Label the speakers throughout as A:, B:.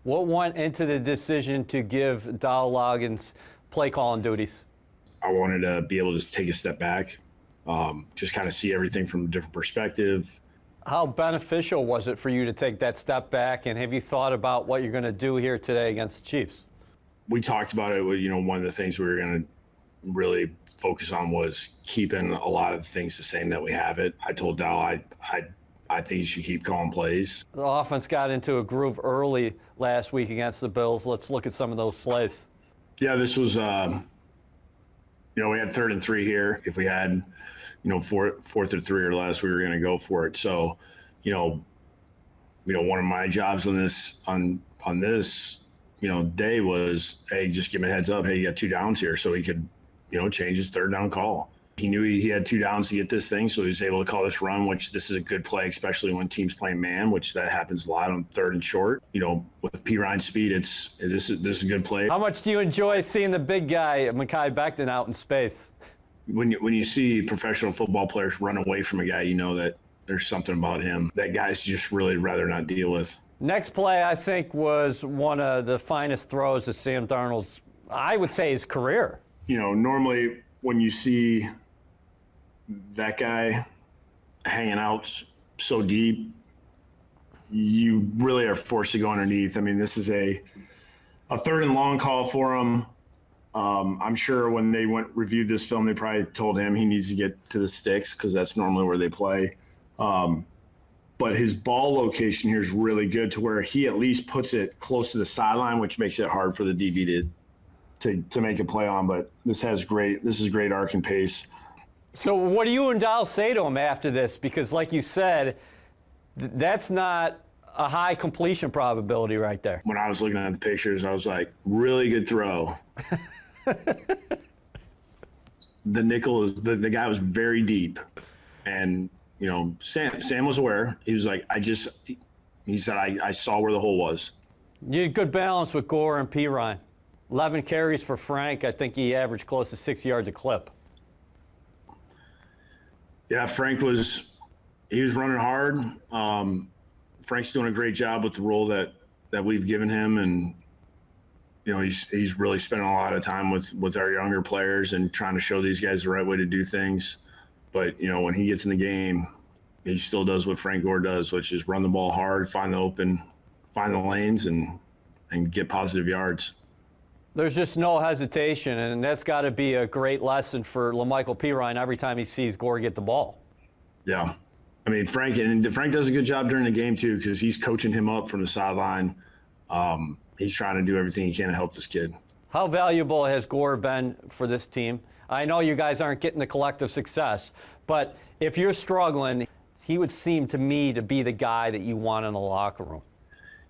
A: What went into the decision to give Darnold Loggins play calling duties?
B: I wanted to be able to take a step back, just kind of see everything from a different perspective.
A: How beneficial was it for you to take that step back, and have you thought about what you're going to do here today against the Chiefs?
B: We talked about it. One of the things we were going to really focus on was keeping a lot of the things the same that we have it. I told Dal I think you should keep calling plays.
A: The offense got into a groove early last week against the Bills. Let's look at some of those plays.
B: Yeah, this was, we had 3rd and 3 here. If we had, fourth or 3 or less, we were going to go for it. So, one of my jobs on this day was, hey, just give him a heads up. Hey, you got 2 downs here, so he could, change his 3rd down call. He knew he had 2 downs to get this thing, so he was able to call this run, which this is a good play, especially when teams playing man, which that happens a lot on 3rd and short. With Perine speed, this is a good play.
A: How much do you enjoy seeing the big guy, Mekhi Becton, out in space?
B: When you see professional football players run away from a guy, you know that there's something about him that guys just really rather not deal with.
A: Next play, I think, was one of the finest throws of Sam Darnold's, I would say, his career.
B: Normally when you see that guy hanging out so deep, you really are forced to go underneath. I mean, this is a 3rd and long call for him. I'm sure when they reviewed this film, they probably told him he needs to get to the sticks because that's normally where they play. But his ball location here is really good to where he at least puts it close to the sideline, which makes it hard for the DB to make a play on. But this is great arc and pace.
A: So what do you and Dal say to him after this? Because like you said, that's not a high completion probability right there.
B: When I was looking at the pictures, I was like, really good throw. The nickel is the guy was very deep. And, Sam was aware. He was like, he said, I saw where the hole was.
A: You had good balance with Gore and Perine. 11 carries for Frank. I think he averaged close to 6 yards a clip.
B: Yeah, Frank was running hard. Frank's doing a great job with the role that we've given him, and he's really spending a lot of time with our younger players and trying to show these guys the right way to do things. But when he gets in the game, he still does what Frank Gore does, which is run the ball hard, find the lanes, and get positive yards.
A: There's just no hesitation, and that's got to be a great lesson for LaMichael Perine every time he sees Gore get the ball.
B: Yeah. I mean, Frank does a good job during the game, too, because he's coaching him up from the sideline. He's trying to do everything he can to help this kid.
A: How valuable has Gore been for this team? I know you guys aren't getting the collective success, but if you're struggling, he would seem to me to be the guy that you want in the locker room.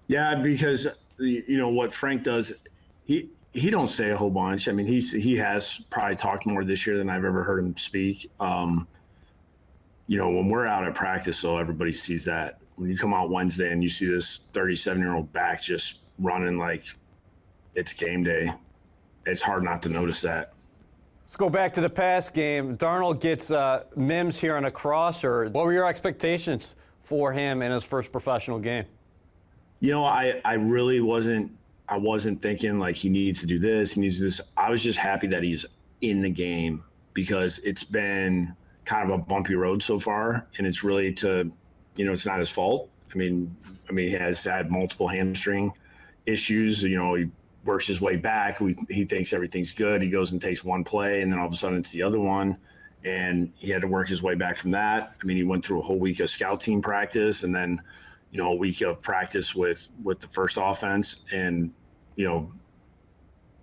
A: Yeah,
B: because, what Frank does, he don't say a whole bunch. I mean, he has probably talked more this year than I've ever heard him speak. When we're out at practice, so everybody sees that. When you come out Wednesday and you see this 37-year-old back just running like it's game day, it's hard not to notice that.
A: Let's go back to the pass game. Darnold gets Mims here on a crosser. What were your expectations for him in his first professional game?
B: I really wasn't. I wasn't thinking like he needs to do this, he needs to do this. I was just happy that he's in the game because it's been kind of a bumpy road so far, and it's really it's not his fault. I mean, he has had multiple hamstring issues. He works his way back. He thinks everything's good. He goes and takes one play, and then all of a sudden it's the other one, and he had to work his way back from that. I mean, he went through a whole week of scout team practice, and then a week of practice with the first offense, and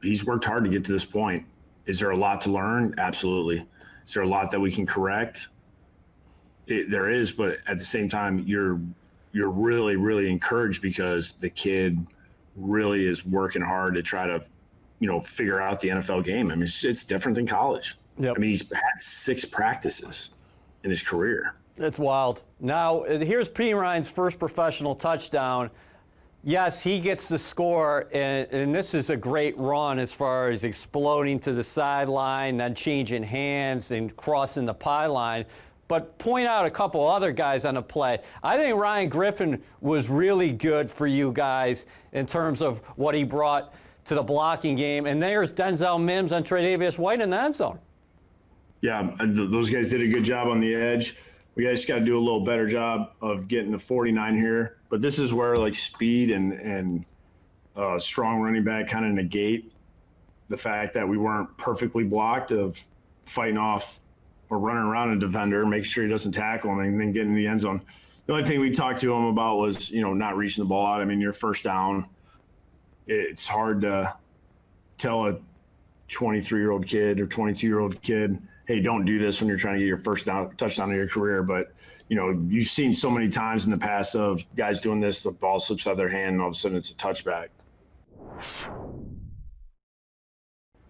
B: he's worked hard to get to this point. Is there a lot to learn? Absolutely. Is there a lot that we can correct? There is, but at the same time, you're really, really encouraged because the kid really is working hard to try to, figure out the NFL game. I mean, it's different than college.
A: Yep.
B: I mean, he's had 6 practices in his career.
A: That's wild. Now, here's Perine's first professional touchdown. Yes, he gets the score, and this is a great run as far as exploding to the sideline, then changing hands and crossing the pylon. but point out a couple other guys on the play. I think Ryan Griffin was really good for you guys in terms of what he brought to the blocking game. And there's Denzel, Mims, and Tre'Davious White in the end zone.
B: Yeah, those guys did a good job on the edge. We just got to do a little better job of getting the 49 here. But this is where like speed and strong running back kind of negate the fact that we weren't perfectly blocked of fighting off or running around a defender, making sure he doesn't tackle him, and then getting in the end zone. The only thing we talked to him about was, not reaching the ball out. I mean, you're first down. It's hard to tell a 23-year-old kid or 22-year-old kid, hey, don't do this when you're trying to get your first touchdown of your career. But, you've seen so many times in the past of guys doing this, the ball slips out of their hand, and all of a sudden it's a touchback.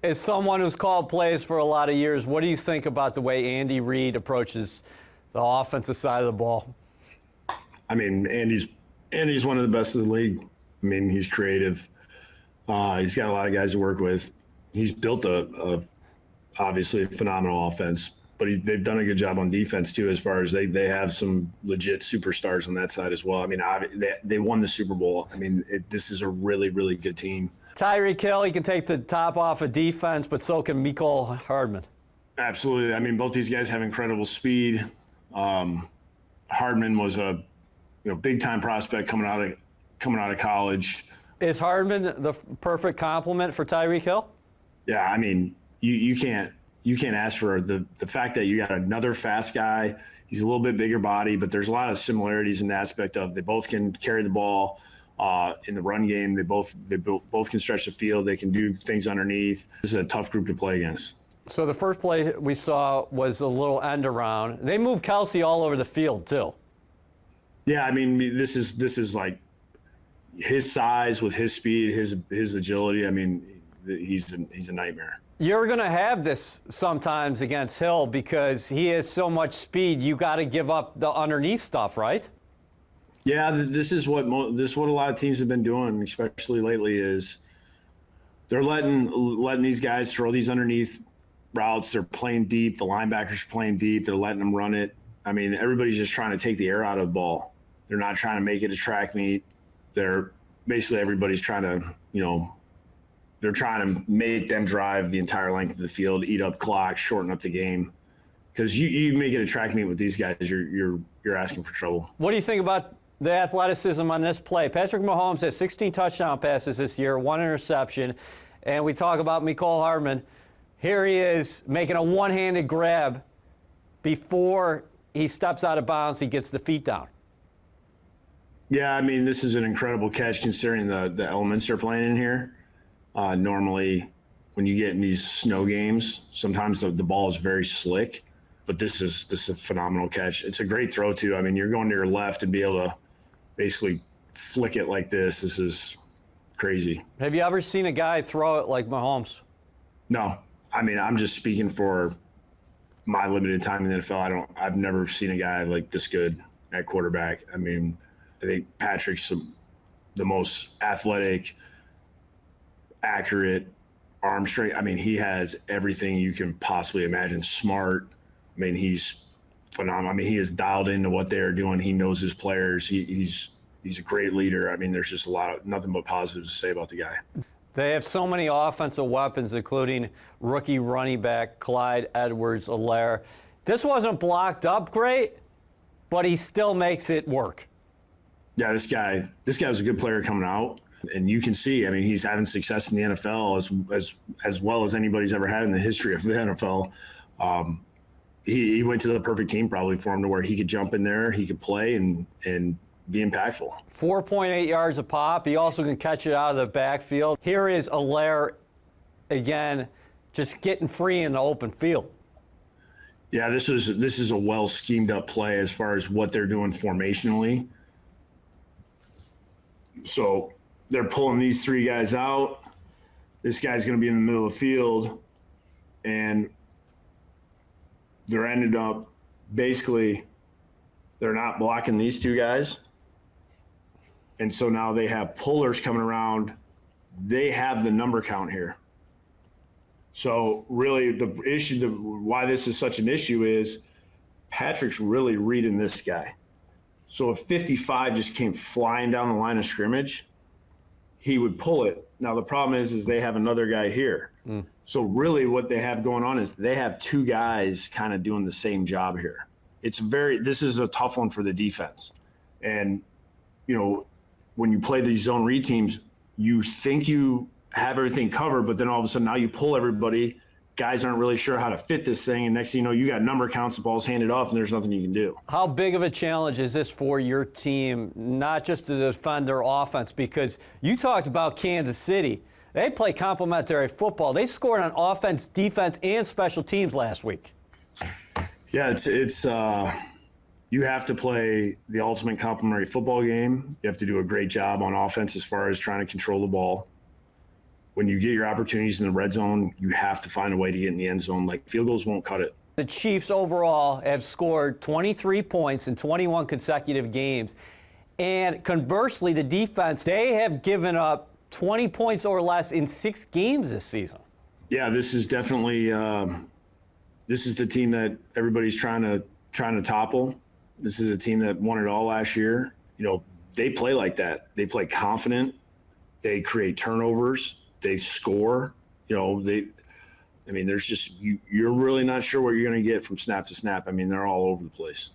A: As someone who's called plays for a lot of years, what do you think about the way Andy Reid approaches the offensive side of the ball?
B: I mean, Andy's one of the best in the league. I mean, he's creative. He's got a lot of guys to work with. He's built obviously a phenomenal offense, but they've done a good job on defense too, as far as they have some legit superstars on that side as well. I mean, they won the Super Bowl. I mean, this is a really, really good team.
A: Tyreek Hill, he can take the top off of defense, but so can Mecole Hardman.
B: Absolutely. I mean, both these guys have incredible speed. Hardman was a big-time prospect coming out of college.
A: Is Hardman the perfect complement for Tyreek Hill?
B: Yeah, I mean, you can't ask for the fact that you got another fast guy. He's a little bit bigger body, but there's a lot of similarities in the aspect of they both can carry the ball in the run game. They both can stretch the field. They can do things underneath. This is a tough group to play against.
A: So the first play we saw was a little end around. They moved Kelsey all over the field too.
B: Yeah, I mean, this is like his size with his speed, his agility. I mean, he's a nightmare. You're
A: going to have this sometimes against Hill because he has so much speed. You got to give up the underneath stuff, right?
B: Yeah, this is what a lot of teams have been doing, especially lately. Is they're letting these guys throw these underneath routes. They're playing deep. The linebackers playing deep. They're letting them run it. I mean, everybody's just trying to take the air out of the ball. They're not trying to make it a track meet. They're basically everybody's trying to, they're trying to make them drive the entire length of the field, eat up clock, shorten up the game. Because you make it a track meet with these guys, you're asking for trouble.
A: What do you think about the athleticism on this play? Patrick Mahomes has 16 touchdown passes this year, 1 interception. And we talk about Mecole Hardman. Here he is making a one-handed grab before he steps out of bounds. He gets the feet down.
B: Yeah, I mean, this is an incredible catch considering the elements they're playing in here. Normally, when you get in these snow games, sometimes the ball is very slick, but this is a phenomenal catch. It's a great throw, too. I mean, you're going to your left and be able to basically flick it like this. This is crazy.
A: Have you ever seen a guy throw it like Mahomes?
B: No. I mean, I'm just speaking for my limited time in the NFL. I've never seen a guy like this good at quarterback. I mean, I think Patrick's the most athletic, accurate, arm strength. I mean, he has everything you can possibly imagine. Smart. I mean, he's phenomenal. I mean, he is dialed into what they're doing. He knows his players. He's a great leader. I mean, there's just nothing but positives to say about the guy.
A: They have so many offensive weapons, including rookie running back Clyde Edwards-Helaire. This wasn't blocked up great, but he still makes it work.
B: Yeah, this guy was a good player coming out, and you can see. I mean, he's having success in the NFL as well as anybody's ever had in the history of the NFL. He went to the perfect team probably for him to where he could jump in there, he could play, and be impactful.
A: 4.8 yards a pop. He also can catch it out of the backfield. Here is Helaire again, just getting free in the open field.
B: Yeah, this is a well schemed up play as far as what they're doing formationally. So they're pulling these three guys out. This guy's going to be in the middle of the field, and they're ended up basically they're not blocking these two guys. And so now they have pullers coming around. They have the number count here. So really the issue, why this is such an issue is Patrick's really reading this guy. So if 55 just came flying down the line of scrimmage, he would pull it. Now the problem is they have another guy here. So really what they have going on is they have two guys kind of doing the same job here. This is a tough one for the defense. And, you know, when you play these zone read teams, you think you have everything covered, but then all of a sudden now you pull everybody. Guys aren't really sure how to fit this thing, and next thing you know, you got number counts, the ball's handed off, and there's nothing you can do.
A: How big of a challenge is this for your team, not just to defend their offense? Because you talked about Kansas City. They play complementary football. They scored on offense, defense, and special teams last week.
B: Yeah, it's you have to play the ultimate complementary football game. You have to do a great job on offense as far as trying to control the ball. When you get your opportunities in the red zone, you have to find a way to get in the end zone. Like, field goals won't cut it.
A: The Chiefs overall have scored 23 points in 21 consecutive games. And conversely, the defense, they have given up 20 points or less in 6 games this season.
B: Yeah, this is definitely this is the team that everybody's trying to topple. This is a team that won it all last year. You know, they play like that. They play confident. They create turnovers. They score. You know, there's just you're really not sure what you're going to get from snap to snap. I mean, they're all over the place.